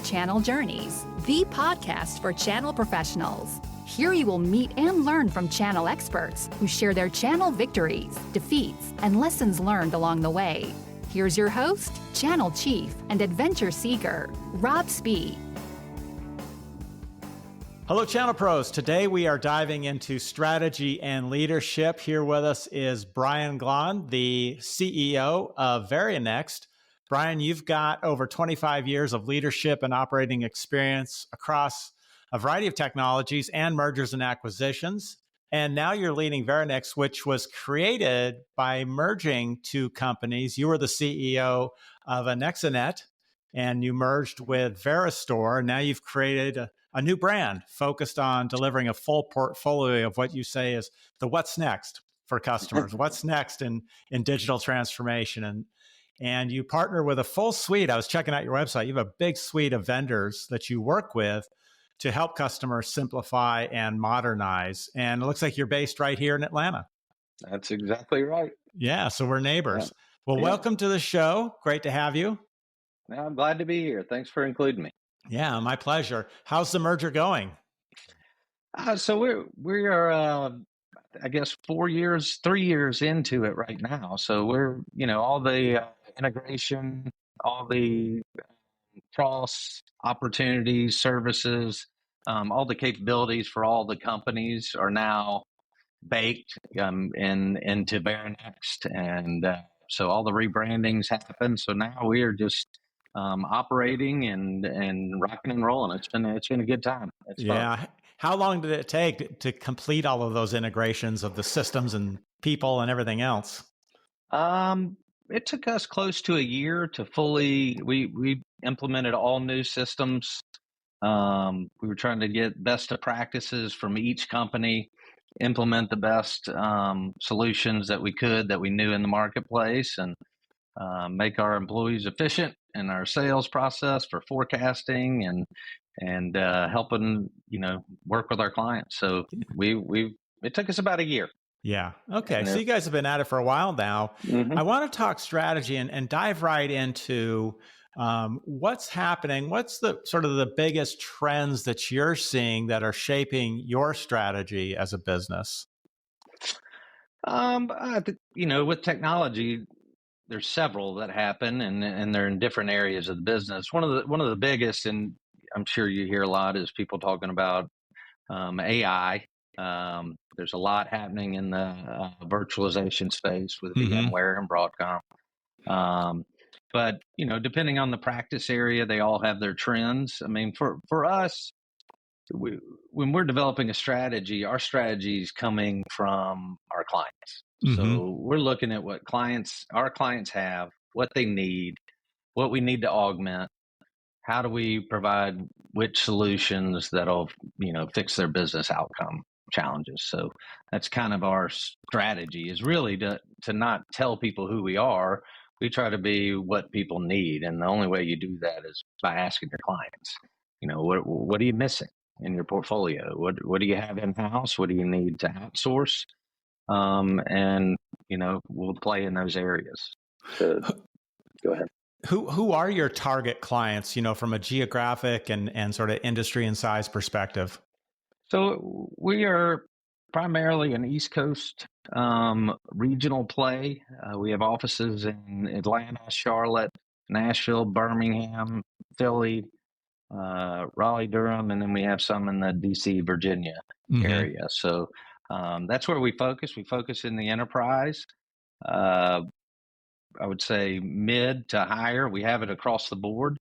Channel Journeys, the podcast for channel professionals. Here you will meet and learn from channel experts who share their channel victories, defeats, and lessons learned along the way. Here's your host, channel chief and adventure seeker, Rob Spee. Hello, Channel Pros. Today we are diving into strategy and leadership. Here with us is Brian Glahn, the CEO of Verinext. Brian, you've got over 25 years of leadership and operating experience across a variety of technologies and mergers and acquisitions. And now you're leading Verinext, which was created by merging two companies. You were the CEO of Anexinet, and you merged with Veristore. Now you've created a new brand focused on delivering a full portfolio of what you say is the what's next for customers, what's next in digital transformation. And you partner with a full suite. I was checking out your website. You have a big suite of vendors that you work with to help customers simplify and modernize. And it looks like you're based right here in Atlanta. That's exactly right. Yeah, so we're neighbors. Yeah. Well, welcome to the show. Great to have you. I'm glad to be here. Thanks for including me. Yeah, my pleasure. How's the merger going? So we are I guess 3 years into it right now. So we're all the integration, all the cross opportunities, services, all the capabilities for all the companies are now baked into Verinext, and so all the rebrandings happen. So now we are just operating and rocking and rolling. It's been a good time. It's fun. How long did it take to complete all of those integrations of the systems and people and everything else? It took us close to a year to fully. We implemented all new systems. We were trying to get best of practices from each company, implement the best solutions that we could, that we knew in the marketplace, and make our employees efficient in our sales process for forecasting and helping work with our clients. So it took us about a year. Yeah. Okay. So you guys have been at it for a while now. Mm-hmm. I want to talk strategy and dive right into what's happening. What's the sort of the biggest trends that you're seeing that are shaping your strategy as a business? With technology, there's several that happen, and they're in different areas of the business. One of the biggest, and I'm sure you hear a lot, is people talking about AI. There's a lot happening in the virtualization space with VMware and Broadcom. But depending on the practice area, they all have their trends. I mean, for us, when we're developing a strategy, our strategy is coming from our clients. So we're looking at what our clients have, what they need, what we need to augment. How do we provide which solutions that'll fix their business outcome challenges? So that's kind of our strategy, is really to not tell people who we are. We try to be what people need, and the only way you do that is by asking your clients, what are you missing in your portfolio? What do you have in house? What do you need to outsource? And we'll play in those areas. So go ahead. Who are your target clients, from a geographic and sort of industry and size perspective? So we are primarily an East Coast regional play. We have offices in Atlanta, Charlotte, Nashville, Birmingham, Philly, Raleigh, Durham, and then we have some in the DC, Virginia area. So that's where we focus. We focus in the enterprise. I would say mid to higher. We have it across the board,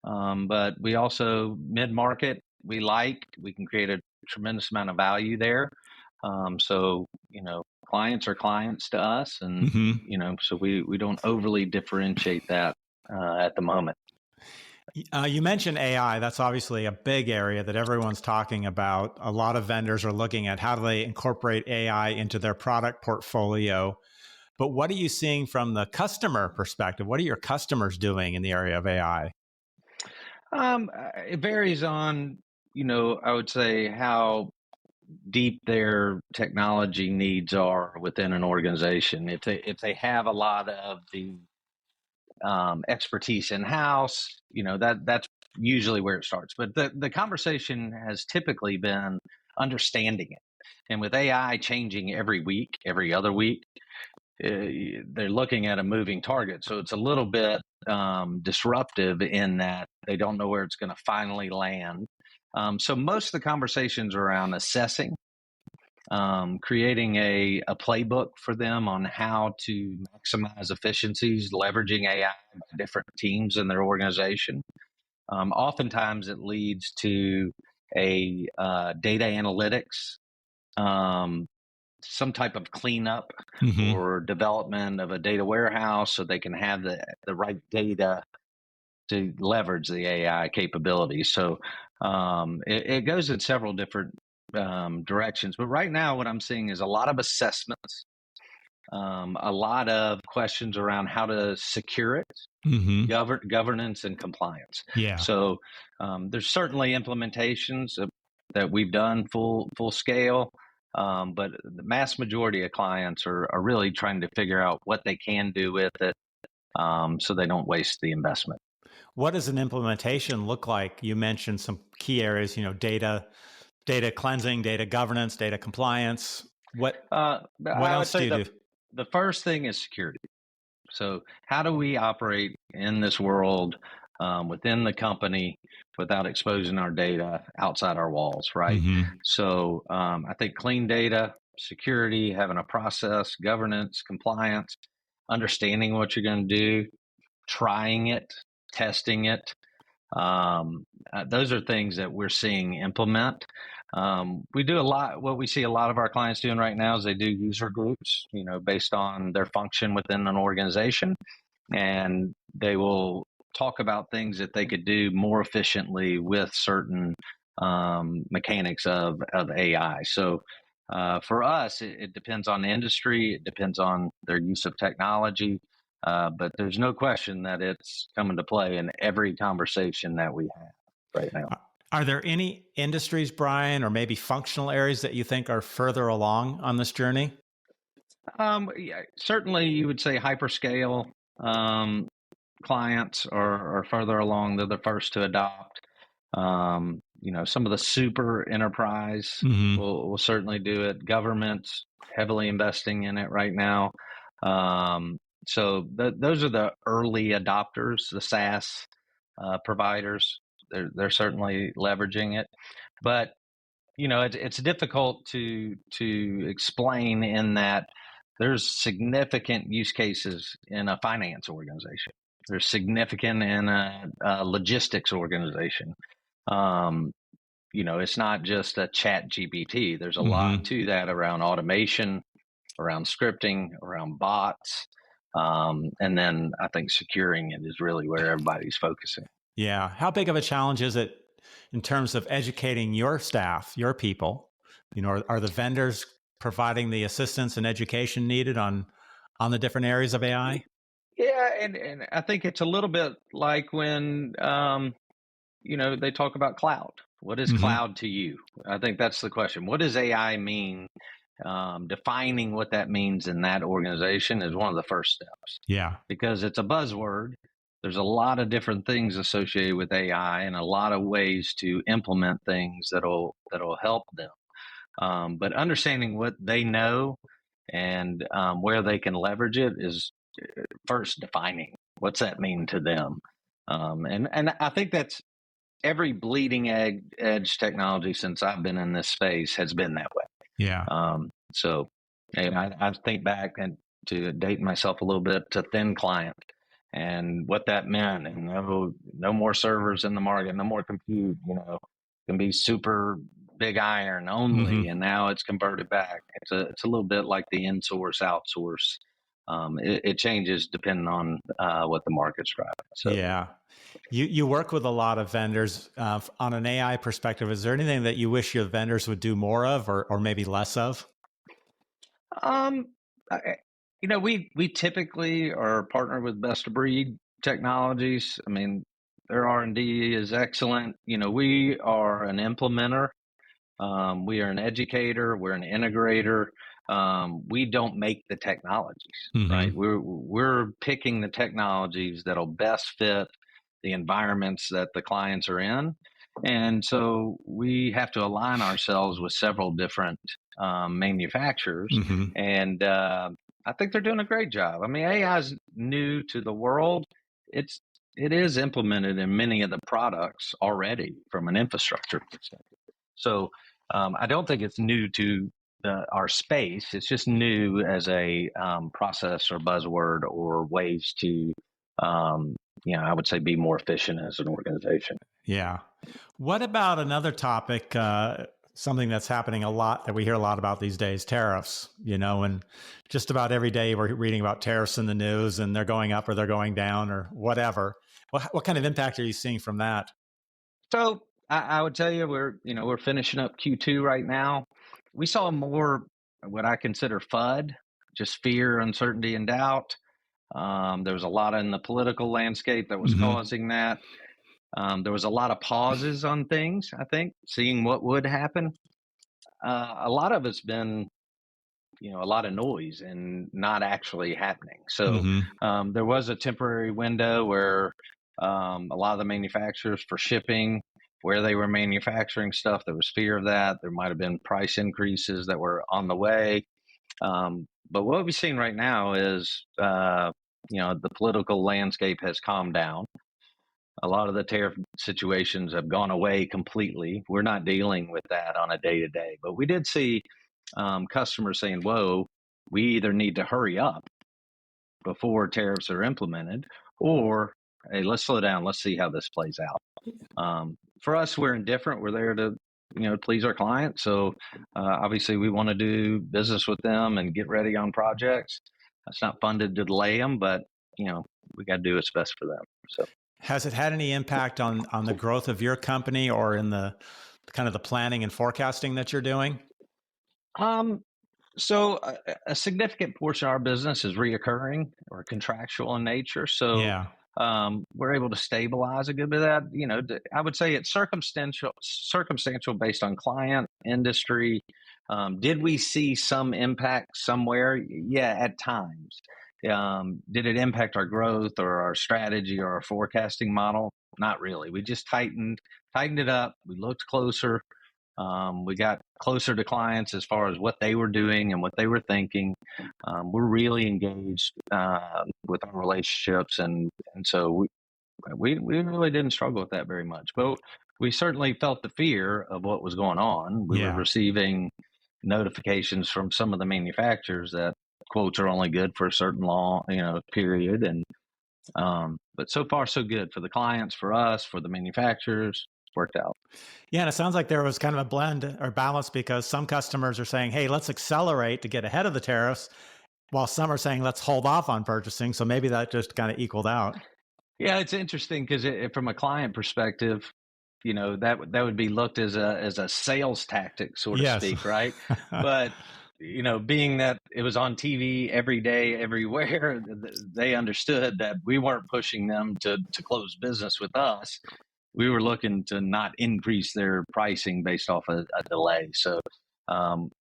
but we also mid-market. We can create a tremendous amount of value there. So clients are clients to us, and so we don't overly differentiate that at the moment. You mentioned AI. That's obviously a big area that everyone's talking about. A lot of vendors are looking at how do they incorporate AI into their product portfolio. But what are you seeing from the customer perspective? What are your customers doing in the area of AI? It varies on, I would say how deep their technology needs are within an organization. If they have a lot of the expertise in house, that's usually where it starts. But the conversation has typically been understanding it. And with AI changing every week, every other week, they're looking at a moving target. So it's a little bit disruptive in that they don't know where it's going to finally land. So most of the conversations around assessing, creating a playbook for them on how to maximize efficiencies, leveraging AI by different teams in their organization. Oftentimes it leads to a data analytics, some type of cleanup or development of a data warehouse so they can have the right data to leverage the AI capabilities. So it goes in several different directions. But right now, what I'm seeing is a lot of assessments, a lot of questions around how to secure it, governance and compliance. Yeah. So there's certainly implementations that we've done full scale. But the mass majority of clients are really trying to figure out what they can do with it so they don't waste the investment. What does an implementation look like? You mentioned some key areas, data cleansing, data governance, data compliance. What else do you do? The first thing is security. So how do we operate in this world within the company without exposing our data outside our walls, right? So I think clean data, security, having a process, governance, compliance, understanding what you're going to do, trying it, testing it. Those are things that we're seeing implement. We do a lot. What we see a lot of our clients doing right now is they do user groups, based on their function within an organization, and they will talk about things that they could do more efficiently with certain mechanics of AI. So for us, it depends on the industry. It depends on their use of technology. But there's no question that it's coming to play in every conversation that we have right now. Are there any industries, Brian, or maybe functional areas that you think are further along on this journey? Yeah, certainly you would say hyperscale clients are further along. They're the first to adopt. Some of the super enterprise will certainly do it. Governments heavily investing in it right now. So those are the early adopters, the SaaS providers. They're certainly leveraging it, but it's difficult to explain in that there's significant use cases in a finance organization. There's significant in a logistics organization. It's not just a chat GPT. There's a lot to that around automation, around scripting, around bots. And then I think securing it is really where everybody's focusing. Yeah. How big of a challenge is it in terms of educating your staff, your people? Are the vendors providing the assistance and education needed on the different areas of AI? Yeah, and I think it's a little bit like when they talk about cloud. What is cloud to you? I think that's the question. What does AI mean? Defining what that means in that organization is one of the first steps. Yeah. Because it's a buzzword. There's a lot of different things associated with AI and a lot of ways to implement things that'll help them. But understanding what they know and where they can leverage it is first defining what's that mean to them. And I think that's every bleeding edge technology since I've been in this space has been that way. Yeah. So I think back and to date myself a little bit to thin client and what that meant, and no more servers in the market, no more compute, can be super big iron only, and now it's converted back. It's a little bit like the in-source, outsource. It changes depending on what the market's driving. So yeah. You work with a lot of vendors on an AI perspective. Is there anything that you wish your vendors would do more of or maybe less of? We typically are partnered with best of breed technologies. I mean, their R&D is excellent. We are an implementer. We are an educator. We're an integrator. We don't make the technologies, right? We're picking the technologies that'll best fit the environments that the clients are in. And so we have to align ourselves with several different manufacturers. Mm-hmm. And I think they're doing a great job. I mean, AI is new to the world. It is implemented in many of the products already from an infrastructure perspective. So I don't think it's new to our space. It's just new as a process or buzzword or ways to, I would say, be more efficient as an organization. Yeah. What about another topic, something that's happening a lot that we hear a lot about these days, tariffs, and just about every day we're reading about tariffs in the news and they're going up or they're going down or whatever. What kind of impact are you seeing from that? So I would tell you we're finishing up Q2 right now. We saw more what I consider FUD, just fear, uncertainty, and doubt. There was a lot in the political landscape that was causing that. There was a lot of pauses on things, I think, seeing what would happen. A lot of it's been, a lot of noise and not actually happening. So there was a temporary window where a lot of the manufacturers for shipping, where they were manufacturing stuff, there was fear of that. There might have been price increases that were on the way. But what we've seen right now is, the political landscape has calmed down. A lot of the tariff situations have gone away completely. We're not dealing with that on a day-to-day, but we did see customers saying, whoa, we either need to hurry up before tariffs are implemented, or, hey, let's slow down. Let's see how this plays out. For us, we're indifferent. We're there to, please our clients. So obviously we want to do business with them and get ready on projects. It's not funded to delay them, but, we got to do what's best for them. So. Has it had any impact on the growth of your company or in the kind of the planning and forecasting that you're doing? So a significant portion of our business is reoccurring or contractual in nature. So yeah. We're able to stabilize a good bit of that. I would say it's circumstantial based on client, industry. Did we see some impact somewhere? Yeah, at times. Did it impact our growth or our strategy or our forecasting model? Not really. We just tightened it up. We looked closer. We got closer to clients as far as what they were doing and what they were thinking. We're really engaged with our relationships, and so we really didn't struggle with that very much. But we certainly felt the fear of what was going on. We were receiving notifications from some of the manufacturers that quotes are only good for a certain period, and but so far so good for the clients, for us, for the manufacturers. Worked out. Yeah, and it sounds like there was kind of a blend or balance because some customers are saying, hey, let's accelerate to get ahead of the tariffs, while some are saying, let's hold off on purchasing. So maybe that just kind of equaled out. Yeah, it's interesting because from a client perspective, that would be looked as a sales tactic, so to speak, right? But being that it was on TV every day, everywhere, they understood that we weren't pushing them to close business with us. We were looking to not increase their pricing based off a delay. So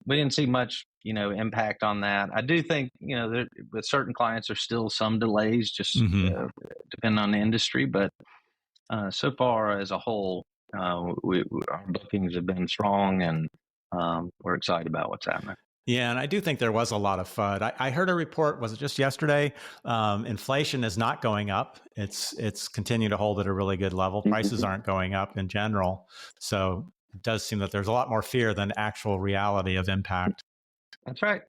we didn't see much, impact on that. I do think, with certain clients, there's still some delays, just depending on the industry. But so far as a whole, our bookings have been strong, and we're excited about what's happening. Yeah, and I do think there was a lot of FUD. I heard a report, was it just yesterday? Inflation is not going up. It's continuing to hold at a really good level. Prices aren't going up in general. So it does seem that there's a lot more fear than actual reality of impact. That's right.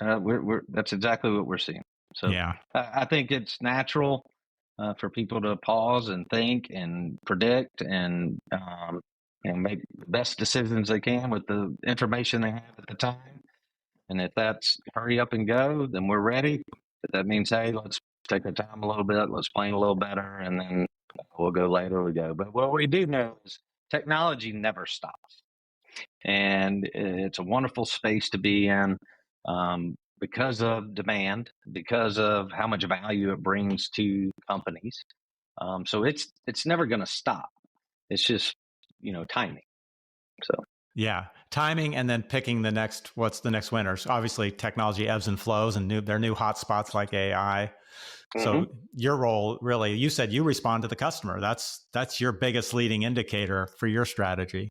That's exactly what we're seeing. So yeah. I think it's natural for people to pause and think and predict and make the best decisions they can with the information they have at the time. And if that's hurry up and go, then we're ready. If that means, hey, let's take our time a little bit, let's plan a little better, and then we'll go later, we go. But what we do know is technology never stops. And it's a wonderful space to be in because of demand, because of how much value it brings to companies. So it's never going to stop. It's just, timing. So. Yeah. Timing and then picking what's the next winner. So obviously technology ebbs and flows and there are new hotspots like AI. So your role really, you said you respond to the customer. That's your biggest leading indicator for your strategy.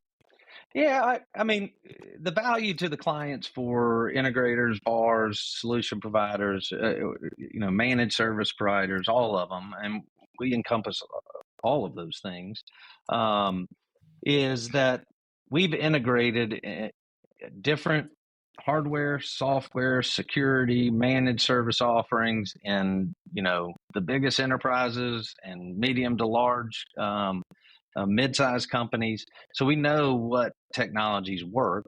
Yeah, I mean, the value to the clients for integrators, VARs, solution providers, managed service providers, all of them, and we encompass all of those things, is that we've integrated different hardware, software, security, managed service offerings in, the biggest enterprises and medium to large mid-sized companies. So we know what technologies work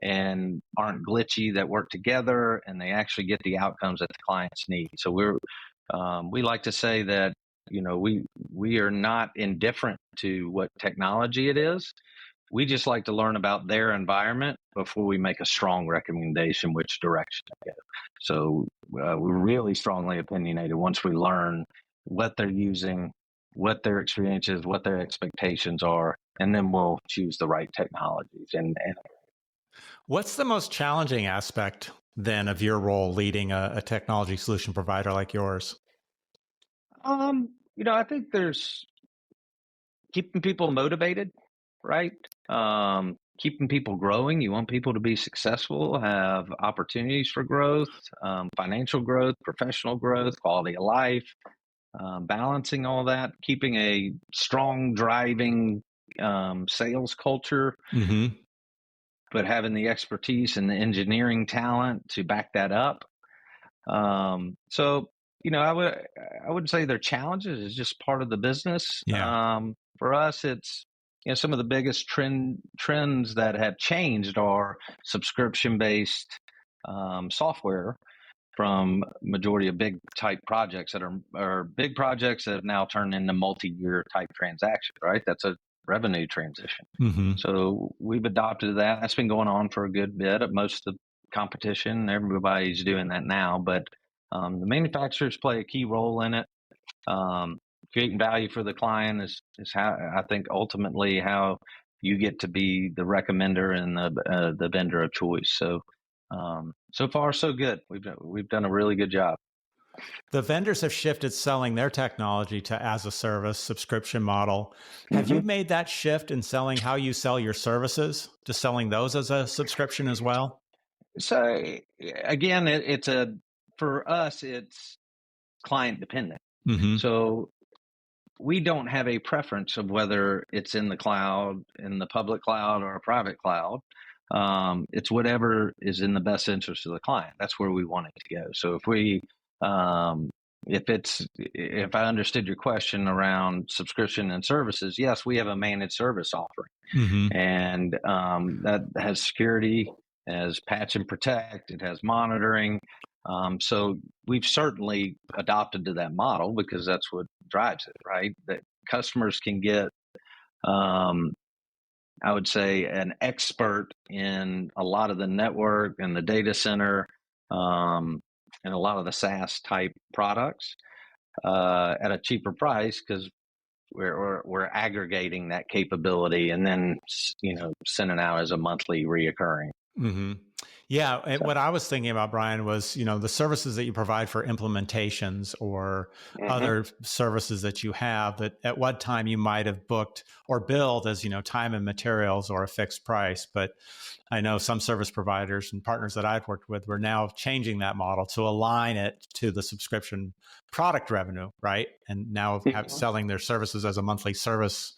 and aren't glitchy, that work together, and they actually get the outcomes that the clients need. So we like to say that we are not indifferent to what technology it is. We just like to learn about their environment before we make a strong recommendation which direction to go. So we're really strongly opinionated once we learn what they're using, what their experience is, what their expectations are, and then we'll choose the right technologies. And what's the most challenging aspect then of your role leading a technology solution provider like yours? I think there's keeping people motivated, right? Keeping people growing. You want people to be successful, have opportunities for growth, financial growth, professional growth, quality of life, balancing all that, keeping a strong driving sales culture, but having the expertise and the engineering talent to back that up. So, I would say their challenges is just part of the business. Yeah. For us, it's some of the biggest trends that have changed are subscription-based software from majority of big type projects that are big projects that have now turned into multi-year type transactions, right? That's a revenue transition. So we've adopted that. That's been going on for a good bit. Most of the competition, everybody's doing that now, but the manufacturers play a key role in it. Creating value for the client is how I think ultimately how you get to be the recommender and the vendor of choice. So so far so good. We've done a really good job. The vendors have shifted selling their technology to as a service subscription model. Have you made that shift in selling how you sell your services to selling those as a subscription as well? So again, for us, it's client dependent. So we don't have a preference of whether it's in the cloud, in the public cloud, or a private cloud. It's whatever is in the best interest of the client. That's where we want it to go. So if I understood your question around subscription and services, yes, we have a managed service offering, and that has security, has patch and protect, it has monitoring. So we've certainly adopted to that model because that's what drives it, right? That customers can get, I would say, an expert in a lot of the network and the data center, and a lot of the SaaS type products at a cheaper price because we're aggregating that capability and then sending out as a monthly reoccurring. Yeah. And what I was thinking about, Brian, was, the services that you provide for implementations or other services that you have that at what time you might have booked or billed as, time and materials or a fixed price. But I know some service providers and partners that I've worked with, we're now changing that model to align it to the subscription product revenue, right? And now selling their services as a monthly service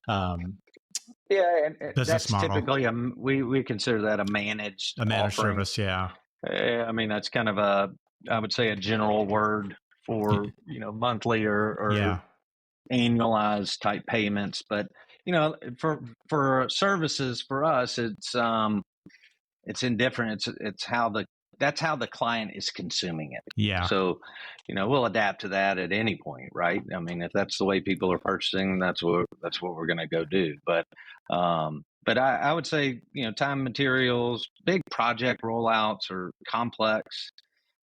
and business that's model. Typically we consider that a managed offering. Service. Yeah. I mean, that's kind of I would say a general word for, monthly or annualized type payments. But, for services for us, it's indifferent. That's how the client is consuming it. Yeah. So, we'll adapt to that at any point, right? I mean, if that's the way people are purchasing, that's what we're going to go do. But I would say, time, materials, big project rollouts are complex.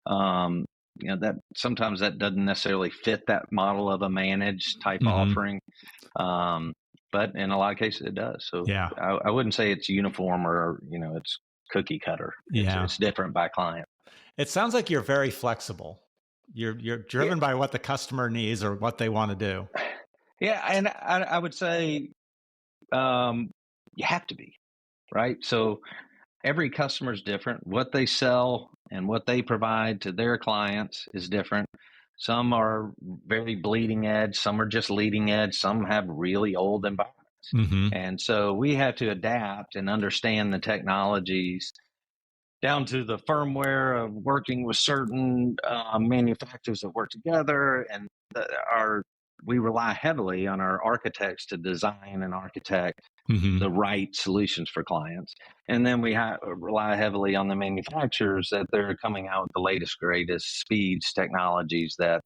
That sometimes that doesn't necessarily fit that model of a managed type offering. but in a lot of cases it does. So Yeah. I wouldn't say it's uniform or, it's cookie cutter. Yeah. It's different by client. It sounds like you're very flexible. You're driven by what the customer needs or what they want to do. Yeah. And I would say you have to be, right? So every customer is different. What they sell and what they provide to their clients is different. Some are very bleeding edge. Some are just leading edge. Some have really old environments. Mm-hmm. And so we have to adapt and understand the technologies down to the firmware of working with certain manufacturers that work together. And we rely heavily on our architects to design and architect the right solutions for clients. And then we rely heavily on the manufacturers that they're coming out with the latest, greatest speeds, technologies that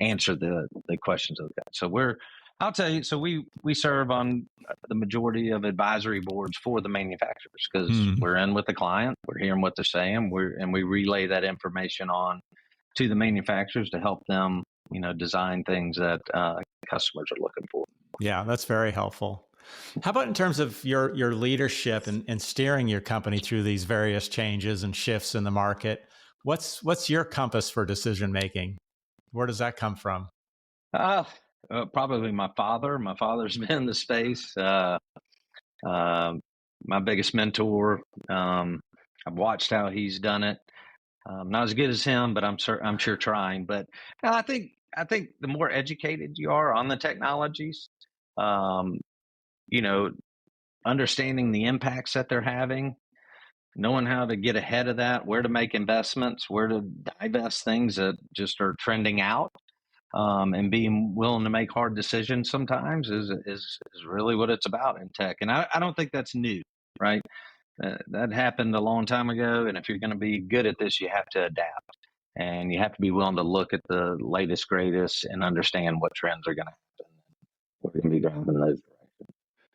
answer the questions of the guys. So I'll tell you, so we serve on the majority of advisory boards for the manufacturers because we're in with the client, we're hearing what they're saying, and we relay that information on to the manufacturers to help them, design things that customers are looking for. Yeah, that's very helpful. How about in terms of your leadership and steering your company through these various changes and shifts in the market? What's your compass for decision making? Where does that come from? Probably my father. My father's been in the space. My biggest mentor. I've watched how he's done it. Not as good as him, but I'm sure trying. But I think the more educated you are on the technologies, understanding the impacts that they're having, knowing how to get ahead of that, where to make investments, where to divest things that just are trending out, and being willing to make hard decisions sometimes is really what it's about in tech. And I don't think that's new, right? That happened a long time ago. And if you're going to be good at this, you have to adapt. And you have to be willing to look at the latest, greatest, and understand what trends are going to happen. We're going to be driving those directions.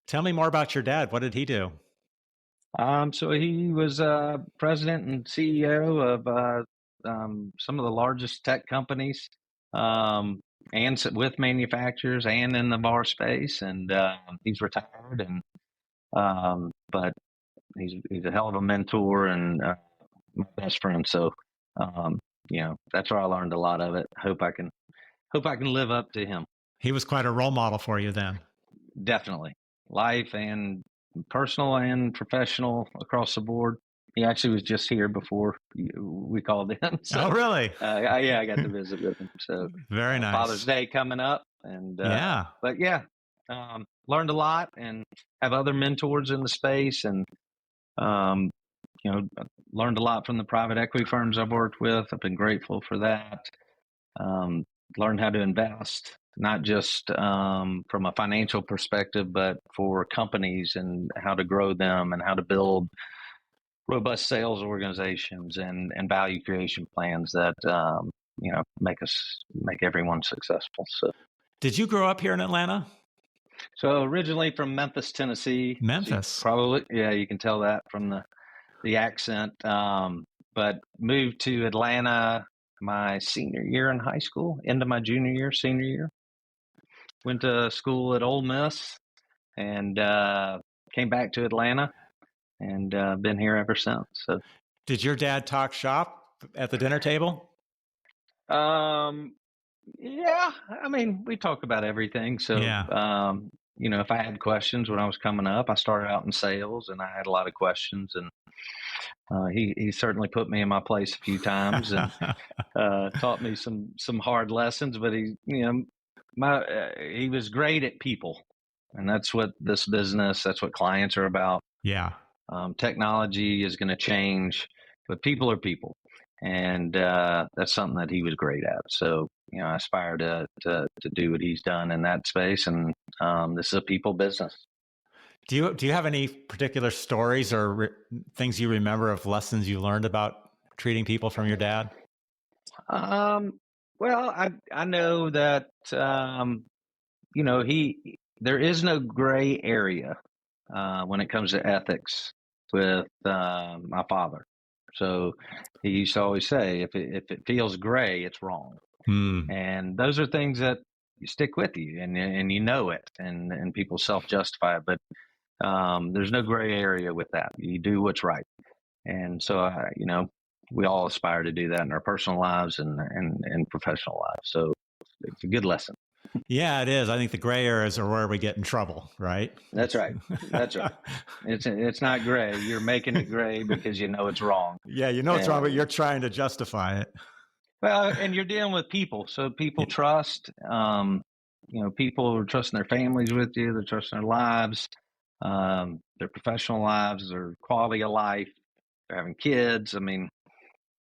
Tell me more about your dad. What did he do? So he was president and CEO of some of the largest tech companies, and with manufacturers and in the VAR space. And he's retired, but he's a hell of a mentor and my best friend. So that's where I learned a lot of it. Hope I can live up to him. He was quite a role model for you then. Definitely, life and personal and professional across the board. He actually was just here before we called in. So, oh, really? I got to visit with him. So very nice. Father's Day coming up, and yeah. But yeah, learned a lot and have other mentors in the space, and learned a lot from the private equity firms I've worked with. I've been grateful for that. Learned how to invest, not just from a financial perspective, but for companies and how to grow them and how to build robust sales organizations and value creation plans that make everyone successful. So, did you grow up here in Atlanta? So originally from Memphis, Tennessee. Memphis, so probably, yeah, you can tell that from the accent. But moved to Atlanta my senior year in high school, into my junior year, senior year. Went to school at Ole Miss and came back to Atlanta and been here ever since. So, did your dad talk shop at the dinner table? Yeah, I mean, we talk about everything. So, yeah. If I had questions when I was coming up, I started out in sales and I had a lot of questions, and he certainly put me in my place a few times and taught me some hard lessons. But he was great at people, and that's what this business, that's what clients are about. Yeah. Technology is going to change, but people are people, and that's something that he was great at. So I aspire to do what he's done in that space, and this is a people business. Do you have any particular stories or things you remember of lessons you learned about treating people from your dad? Well, I know that there is no gray area when it comes to ethics with my father. So he used to always say, if it feels gray, it's wrong. And those are things that stick with you, and you know it, and people self-justify it, but there's no gray area with that. You do what's right. And so, we all aspire to do that in our personal lives and professional lives. So it's a good lesson. Yeah, it is. I think the gray areas are where we get in trouble, right? That's right. That's right. It's not gray. You're making it gray because you know it's wrong. Yeah, you know it's wrong, but you're trying to justify it. Well, and you're dealing with people. So people trust, people are trusting their families with you. They're trusting their lives, their professional lives, their quality of life. They're having kids. I mean,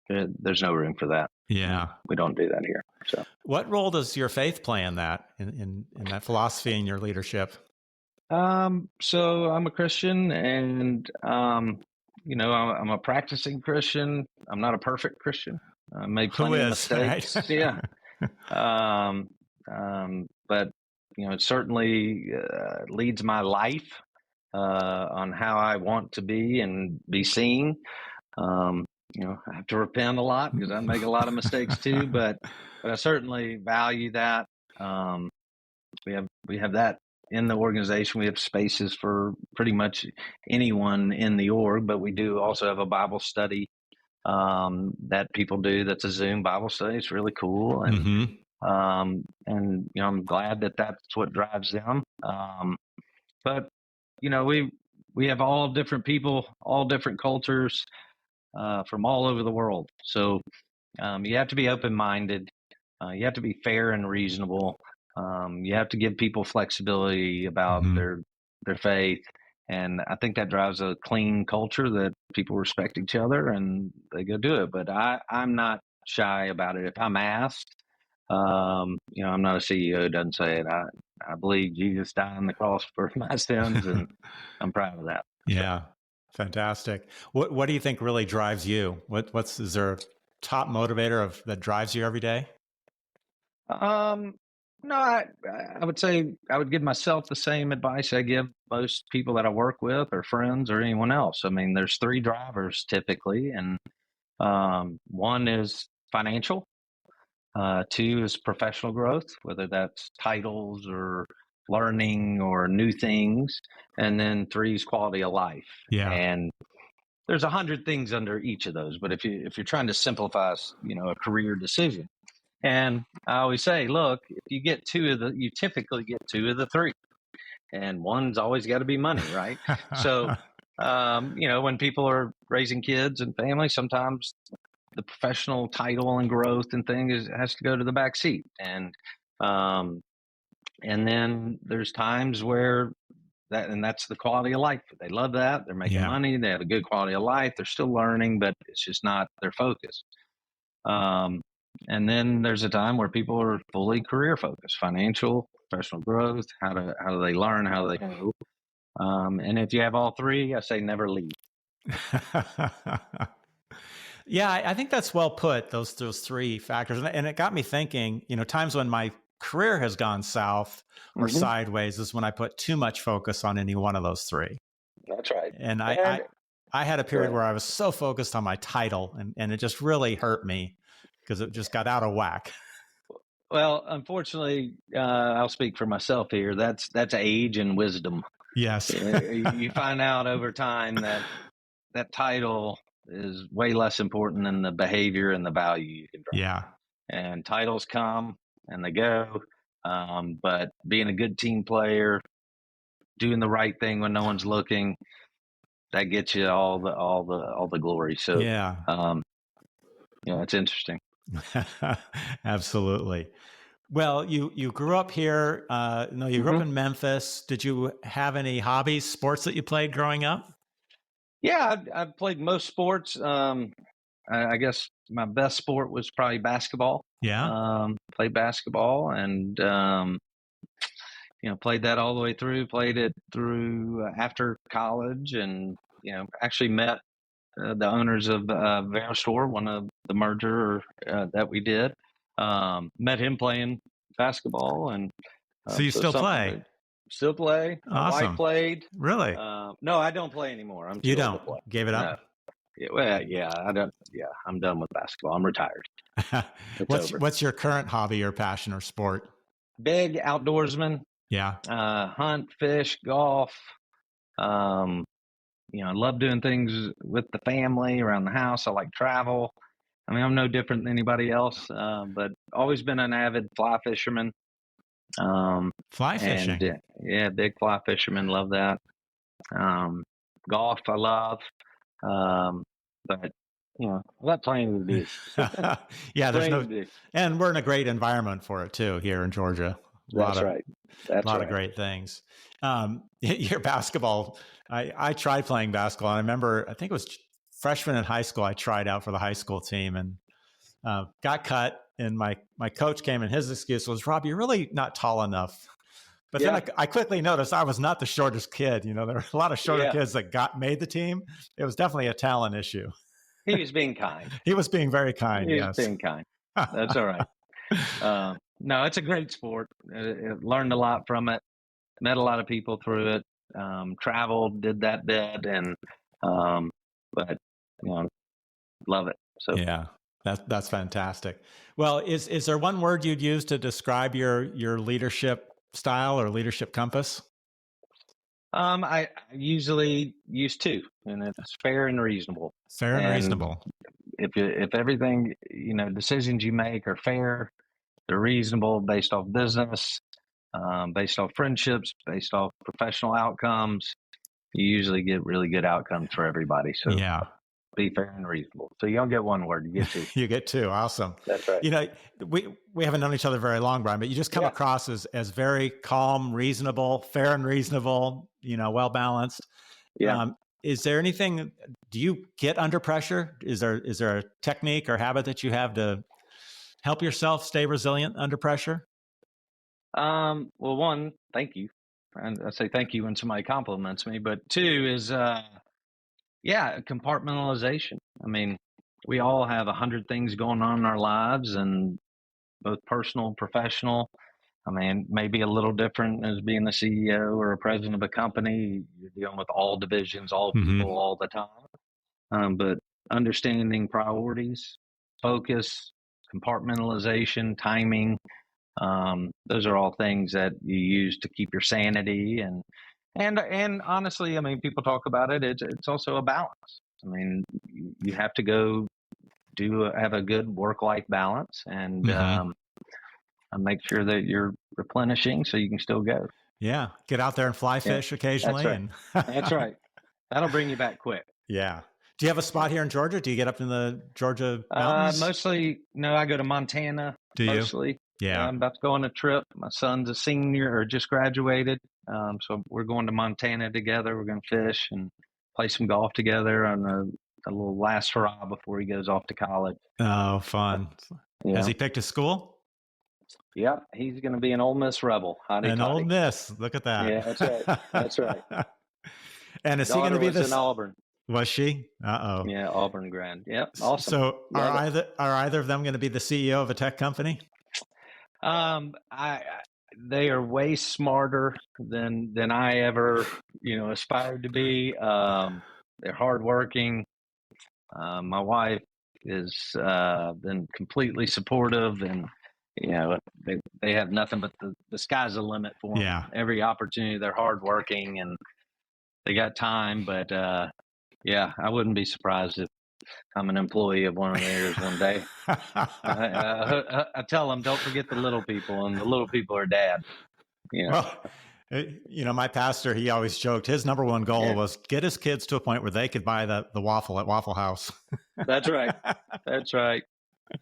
there's no room for that. Yeah. We don't do that here. So what role does your faith play in that, in that philosophy and your leadership? So I'm a Christian, and, I'm a practicing Christian. I'm not a perfect Christian. I made plenty of mistakes. Right? Yeah. But, it certainly leads my life on how I want to be and be seen. I have to repent a lot because I make a lot of mistakes too, but I certainly value that. We have that in the organization. We have spaces for pretty much anyone in the org, but we do also have a Bible study that people do. That's a Zoom Bible study. It's really cool, and I'm glad that that's what drives them. But we have all different people, all different cultures. From all over the world. So you have to be open-minded. You have to be fair and reasonable. You have to give people flexibility about their faith. And I think that drives a clean culture that people respect each other and they go do it. But I'm not shy about it. If I'm asked, I'm not a CEO who doesn't say it. I believe Jesus died on the cross for my sins, and I'm proud of that. Yeah. Fantastic. What do you think really drives you? Is there a top motivator that drives you every day? No, I would say I would give myself the same advice I give most people that I work with or friends or anyone else. I mean, there's 3 drivers typically, and one is financial, 2 is professional growth, whether that's titles or learning or new things, and then 3 is quality of life. Yeah. And there's 100 things under each of those, but if you're trying to simplify, a career decision, and I always say, look, if you get you typically get 2 of the 3, and one's always got to be money, right? So, when people are raising kids and families, sometimes the professional title and growth and has to go to the back seat, and then there's times where that's the quality of life. They love that. They're making money. They have a good quality of life. They're still learning, but it's just not their focus. And then there's a time where people are fully career focused, financial, professional growth. How do they learn? How do they go? And if you have all 3, I say never leave. Yeah, I think that's well put, those 3 factors. And it got me thinking, times when my career has gone south or sideways is when I put too much focus on any one of those 3. That's right. And I had a period where I was so focused on my title, and it just really hurt me because it just got out of whack. Well, unfortunately, I'll speak for myself here. That's age and wisdom. Yes. You find out over time that title is way less important than the behavior and the value you can drive. Yeah. And titles come and they go. But being a good team player, doing the right thing when no one's looking, that gets you all the glory. So yeah, it's interesting. Absolutely. Well, you grew up here. You grew up in Memphis. Did you have any hobbies, sports that you played growing up? Yeah, I've played most sports. I guess my best sport was probably basketball. Yeah. Played basketball and, played that all the way through, played it through after college and, actually met the owners of Verinext, one of the merger that we did. Met him playing basketball. And so you still play? Still play. Awesome. My wife played. Really? No, I don't play anymore. You don't? Gave it up? No. I don't. Yeah, I'm done with basketball. I'm retired. What's your current hobby or passion or sport? big outdoorsman. Yeah. Hunt, fish, golf. I love doing things with the family around the house. I like travel. I mean, I'm no different than anybody else, but always been an avid fly fisherman. Fly fishing. And yeah, big fly fisherman. Love that. Golf, I love. But I've got plenty to do. Yeah, there's Plenty no, to do. and we're in a great environment for it too here in Georgia. That's right. A lot of great things. Your basketball, I tried playing basketball. And I remember, I think it was freshman in high school, I tried out for the high school team and got cut. And my coach came and his excuse was, Rob, you're really not tall enough. But then I quickly noticed I was not the shortest kid. There were a lot of shorter kids that made the team. It was definitely a talent issue. He was being kind. He was being very kind. He was being kind. That's all right. No, it's a great sport. Learned a lot from it. Met a lot of people through it. Traveled, did that bit, and but love it. So yeah, that's fantastic. Well, is there one word you'd use to describe your leadership style or leadership compass? I usually use two, and it's fair and reasonable. Fair and reasonable. If everything decisions you make are fair, they're reasonable, based off business, based off friendships, based off professional outcomes, you usually get really good outcomes for everybody. So yeah, be fair and reasonable. So you don't get one word, you get two. You get two. Awesome. That's right. We haven't known each other very long, Brian, but you just come across as very calm, reasonable, fair and reasonable, well balanced. Yeah. Is there anything, do you get under pressure? Is there a technique or habit that you have to help yourself stay resilient under pressure? Well, one, thank you. And I say thank you when somebody compliments me, but two is, compartmentalization. I mean, we all have 100 things going on in our lives, and both personal and professional. I mean, maybe a little different as being the CEO or a president of a company. You're dealing with all divisions, all people, all the time. But understanding priorities, focus, compartmentalization, timing, those are all things that you use to keep your sanity. And honestly, I mean, people talk about it. It's also a balance. I mean, you have to go have a good work-life balance and make sure that you're replenishing so you can still go. Yeah. Get out there and fly fish occasionally. That's right. That's right. That'll bring you back quick. Yeah. Do you have a spot here in Georgia? Do you get up in the Georgia mountains? Mostly, no, I go to Montana. Do you? Mostly. Yeah. I'm about to go on a trip. My son's a senior or just graduated. So we're going to Montana together. We're going to fish and play some golf together on a little last hurrah before he goes off to college. Oh, fun. Yeah. Has he picked a school? Yep. He's going to be an Ole Miss Rebel. Ole Miss. Look at that. Yeah, that's right. That's right. And is he going to be this in Auburn? Was she? Uh-oh. Yeah, Auburn grad. Yep. Awesome. So are either of them going to be the CEO of a tech company? They are way smarter than I ever, aspired to be. They're hardworking. My wife has been completely supportive, and they have nothing but the sky's the limit for them. Yeah. Every opportunity, they're hardworking and they got time. But I wouldn't be surprised if I'm an employee of one of theirs one day. I tell them, don't forget the little people, and the little people are dad. Well, my pastor, he always joked his number one goal was get his kids to a point where they could buy the waffle at Waffle House. That's right. That's right.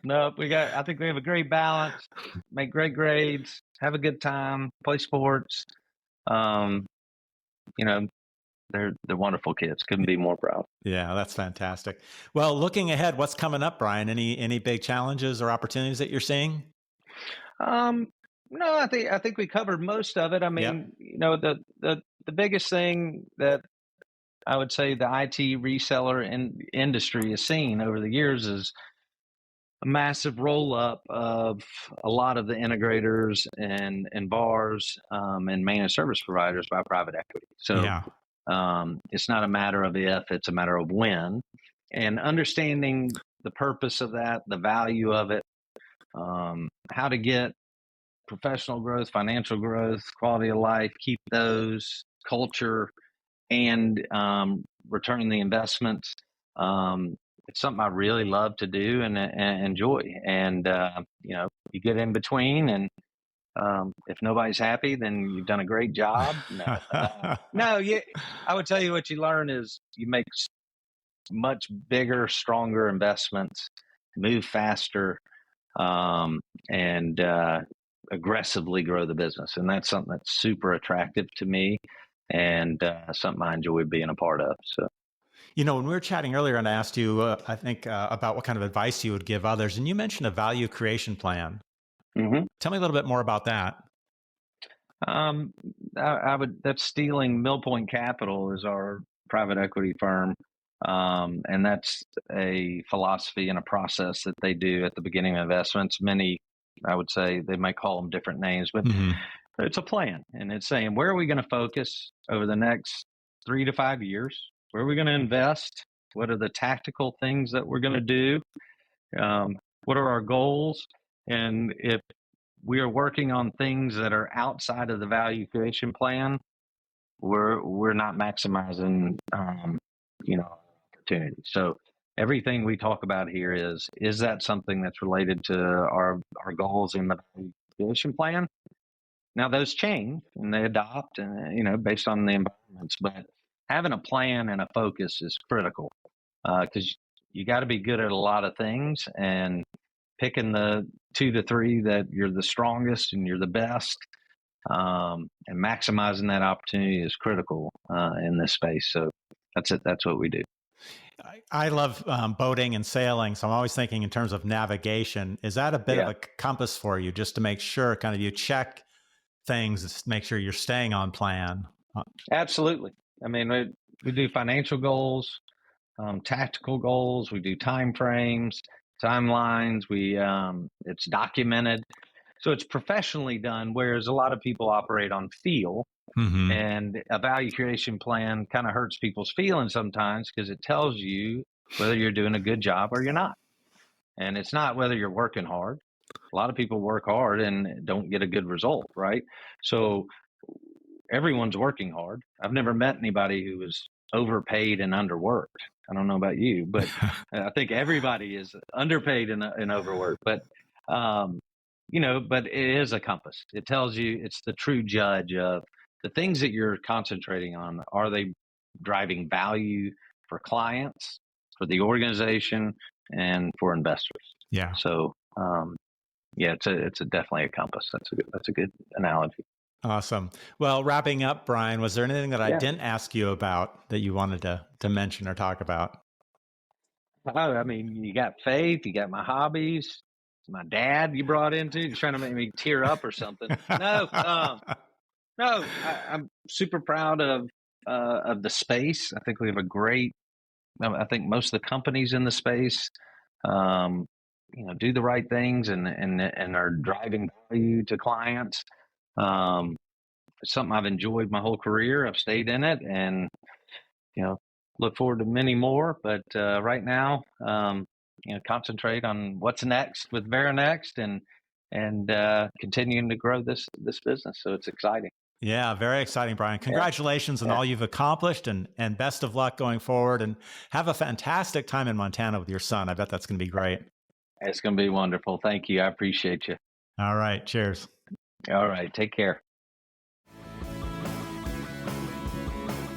No, I think we have a great balance, make great grades, have a good time, play sports. They're wonderful kids. Couldn't be more proud. Yeah, that's fantastic. Well, looking ahead, what's coming up, Brian? Any big challenges or opportunities that you're seeing? No, I think we covered most of it. I mean, the biggest thing that I would say the IT reseller industry has seen over the years is a massive roll up of a lot of the integrators and VARs and managed service providers by private equity. So it's not a matter of if, it's a matter of when. And understanding the purpose of that, the value of it, how to get professional growth, financial growth, quality of life, keep those, culture, and return the investments. It's something I really love to do and enjoy. And, you get in between, and if nobody's happy, then you've done a great job. I would tell you what you learn is you make much bigger, stronger investments, move faster, and aggressively grow the business. And that's something that's super attractive to me, and something I enjoy being a part of. So, when we were chatting earlier, and I asked you, I think, about what kind of advice you would give others, and you mentioned a value creation plan. Mm-hmm. Tell me a little bit more about that. That's Stealing Mill Point Capital is our private equity firm. And that's a philosophy and a process that they do at the beginning of investments. Many, I would say, they might call them different names, but it's a plan. And it's saying, where are we going to focus over the next 3 to 5 years? Where are we going to invest? What are the tactical things that we're going to do? What are our goals? And if we are working on things that are outside of the value creation plan, we're not maximizing, opportunity. So everything we talk about here is that something that's related to our goals in the value creation plan? Now those change and they adopt, and based on the environments. But having a plan and a focus is critical, because you got to be good at a lot of things, and picking the 2 to 3 that you're the strongest and you're the best, and maximizing that opportunity is critical in this space. So that's it. That's what we do. I love boating and sailing, so I'm always thinking in terms of navigation. Is that a bit of a compass for you, just to make sure kind of you check things, make sure you're staying on plan? Absolutely. I mean, we do financial goals, tactical goals. We do time frames, timelines. It's documented. So it's professionally done, whereas a lot of people operate on feel. Mm-hmm. And a value creation plan kind of hurts people's feelings sometimes, because it tells you whether you're doing a good job or you're not. And it's not whether you're working hard. A lot of people work hard and don't get a good result, right? So everyone's working hard. I've never met anybody who was overpaid and underworked. I don't know about you, but I think everybody is underpaid and overworked. But but it is a compass. It tells you, it's the true judge of the things that you're concentrating on. Are they driving value for clients, for the organization, and for investors? Yeah. So, it's definitely a compass. That's a good analogy. Awesome. Well, wrapping up, Brian, was there anything that I didn't ask you about that you wanted to mention or talk about? Oh, I mean, you got faith, you got my hobbies, my dad you brought into, you're trying to make me tear up or something. No, I'm super proud of the space. I think we have I think most of the companies in the space, do the right things and are driving value to clients. It's something I've enjoyed my whole career. I've stayed in it, and look forward to many more. But right now, concentrate on what's next with Verinext, and continuing to grow this business. So it's exciting. Yeah, very exciting, Brian. Congratulations on all you've accomplished, and best of luck going forward. And have a fantastic time in Montana with your son. I bet that's going to be great. It's going to be wonderful. Thank you. I appreciate you. All right. Cheers. All right. Take care.